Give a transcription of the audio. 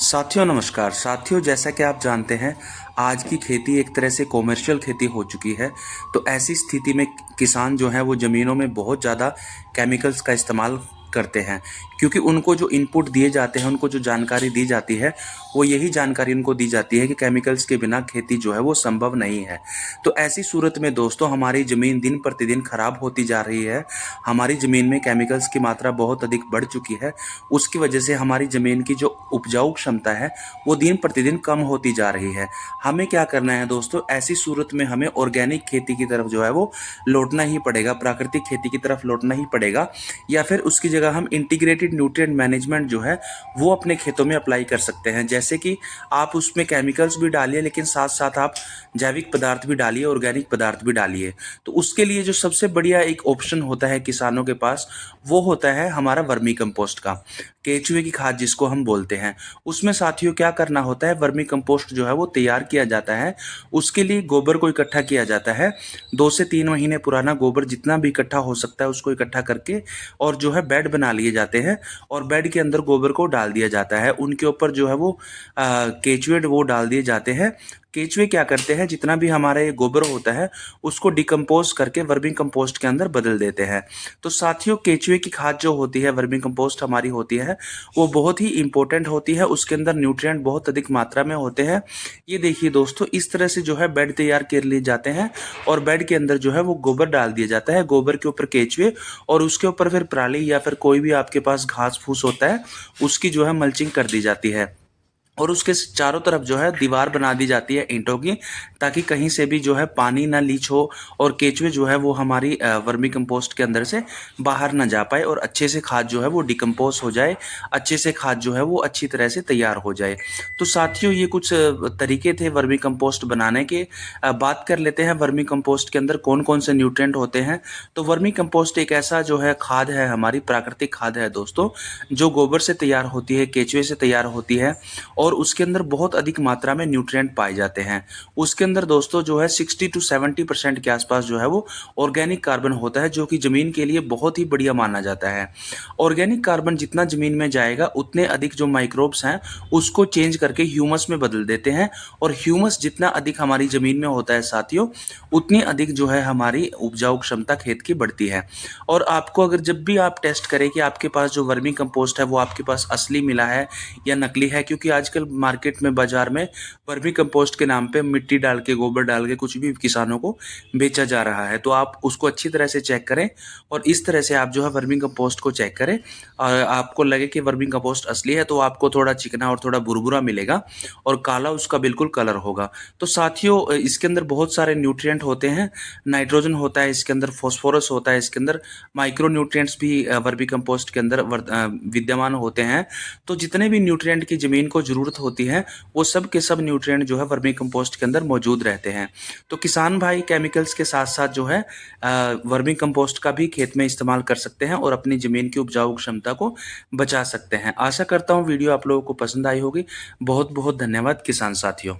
साथियों नमस्कार। साथियों, जैसा कि आप जानते हैं, आज की खेती एक तरह से कॉमर्शियल खेती हो चुकी है। तो ऐसी स्थिति में किसान जो हैं वो ज़मीनों में बहुत ज़्यादा केमिकल्स का इस्तेमाल करते हैं, क्योंकि उनको जो इनपुट दिए जाते हैं, उनको जो जानकारी दी जाती है, वो यही जानकारी उनको दी जाती है कि केमिकल्स के बिना खेती जो है वो संभव नहीं है। तो ऐसी सूरत में दोस्तों हमारी ज़मीन दिन प्रतिदिन ख़राब होती जा रही है। हमारी ज़मीन में केमिकल्स की मात्रा बहुत अधिक बढ़ चुकी है। उसकी वजह से हमारी ज़मीन की जो उपजाऊ क्षमता है वो दिन प्रतिदिन कम होती जा रही है। हमें क्या करना है दोस्तों, ऐसी सूरत में हमें ऑर्गेनिक खेती की तरफ जो है वो लौटना ही पड़ेगा, प्राकृतिक खेती की तरफ लौटना ही पड़ेगा, या फिर उसकी जगह हम इंटीग्रेटेड न्यूट्रिएंट मैनेजमेंट जो है वो अपने खेतों में अप्लाई कर सकते हैं। जैसे कि आप उसमें केमिकल्स भी डालिए, लेकिन साथ साथ आप जैविक पदार्थ भी डालिए, ऑर्गेनिक पदार्थ भी डालिए। तो उसके लिए जो सबसे बढ़िया एक ऑप्शन होता है किसानों के पास, वो होता है हमारा वर्मी कंपोस्ट का, केचुए की खाद जिसको हम बोलते हैं। उसमें साथियों क्या करना होता है, वर्मी कंपोस्ट जो है वो तैयार किया जाता है। उसके लिए गोबर को इकट्ठा किया जाता है। 2 से 3 महीने पुराना गोबर जितना भी इकट्ठा हो सकता है उसको इकट्ठा करके और जो है बेड बना लिए जाते हैं, और बेड के अंदर गोबर को डाल दिया जाता है। उनके ऊपर जो है वो केचुए वो डाल दिए जाते हैं। केचुए क्या करते हैं, जितना भी हमारा ये गोबर होता है उसको डिकम्पोज करके वर्मी कंपोस्ट के अंदर बदल देते हैं। तो साथियों, केचुए की खाद जो होती है, वर्मी कंपोस्ट हमारी होती है, वो बहुत ही इंपॉर्टेंट होती है। उसके अंदर न्यूट्रिएंट बहुत अधिक मात्रा में होते हैं। ये देखिए दोस्तों, इस तरह से जो है बेड तैयार कर लिए जाते हैं, और बेड के अंदर जो है वो गोबर डाल दिया जाता है, गोबर के ऊपर केचुए, और उसके ऊपर फिर पराली या फिर कोई भी आपके पास घास फूस होता है उसकी जो है मल्चिंग कर दी जाती है। और उसके चारों तरफ जो है दीवार बना दी जाती है ईंटों की, ताकि कहीं से भी जो है पानी ना लीच हो, और केचुए जो है वो हमारी वर्मी कंपोस्ट के अंदर से बाहर ना जा पाए, और अच्छे से खाद जो है वो डिकम्पोज हो जाए, अच्छे से खाद जो है वो अच्छी तरह से तैयार हो जाए। तो साथियों, ये कुछ तरीके थे वर्मी कंपोस्ट बनाने के। बात कर लेते हैं वर्मी कंपोस्ट के अंदर कौन कौन से न्यूट्रिएंट होते हैं। तो वर्मी कंपोस्ट एक ऐसा जो है खाद है, हमारी प्राकृतिक खाद है दोस्तों, जो गोबर से तैयार होती है, केचुए से तैयार होती है, और उसके अंदर बहुत अधिक मात्रा में न्यूट्रिएंट पाए जाते हैं। उसके अंदर दोस्तों जो है 60 से 70% के आसपास जो है वो ऑर्गेनिक कार्बन होता है, जो कि ज़मीन के लिए बहुत ही बढ़िया माना जाता है। ऑर्गेनिक कार्बन जितना ज़मीन में जाएगा उतने अधिक जो माइक्रोब्स हैं उसको चेंज करके ह्यूमस में बदल देते हैं, और ह्यूमस जितना अधिक हमारी ज़मीन में होता है साथियों, उतनी अधिक जो है हमारी उपजाऊ क्षमता खेत की बढ़ती है। और आपको अगर जब भी आप टेस्ट करें कि आपके पास जो वर्मी कंपोस्ट है वो आपके पास असली मिला है या नकली है, क्योंकि आजकल मार्केट में, बाजार में वर्मी कंपोस्ट के नाम पे मिट्टी डाल के, गोबर डाल के कुछ भी किसानों को बेचा जा रहा है। तो आप उसको अच्छी तरह से चेक करें, और इस तरह से आप जो है वर्मी कंपोस्ट को चेक करें, और आपको लगे कि वर्मी कंपोस्ट असली है तो आपको थोड़ा चिकना और थोड़ा भुरभुरा मिलेगा, और काला उसका बिल्कुल कलर होगा। तो साथियों, इसके अंदर बहुत सारे न्यूट्रिएंट होते हैं। नाइट्रोजन होता है इसके अंदर, फास्फोरस होता है इसके अंदर, माइक्रो न्यूट्रिएंट्स भी वर्मी कंपोस्ट के अंदर विद्यमान होते हैं। तो जितने भी न्यूट्रिएंट की ज़मीन को ज़रूरत होती है वो सब के सब न्यूट्रिएंट जो है वर्मी कंपोस्ट के अंदर मौजूद रहते हैं। तो किसान भाई केमिकल्स के साथ साथ जो है वर्मी कंपोस्ट का भी खेत में इस्तेमाल कर सकते हैं, और अपनी ज़मीन की उपजाऊ क्षमता को बचा सकते हैं। आशा करता हूँ वीडियो आप लोगों को पसंद आई होगी। बहुत बहुत धन्यवाद किसान साथियों।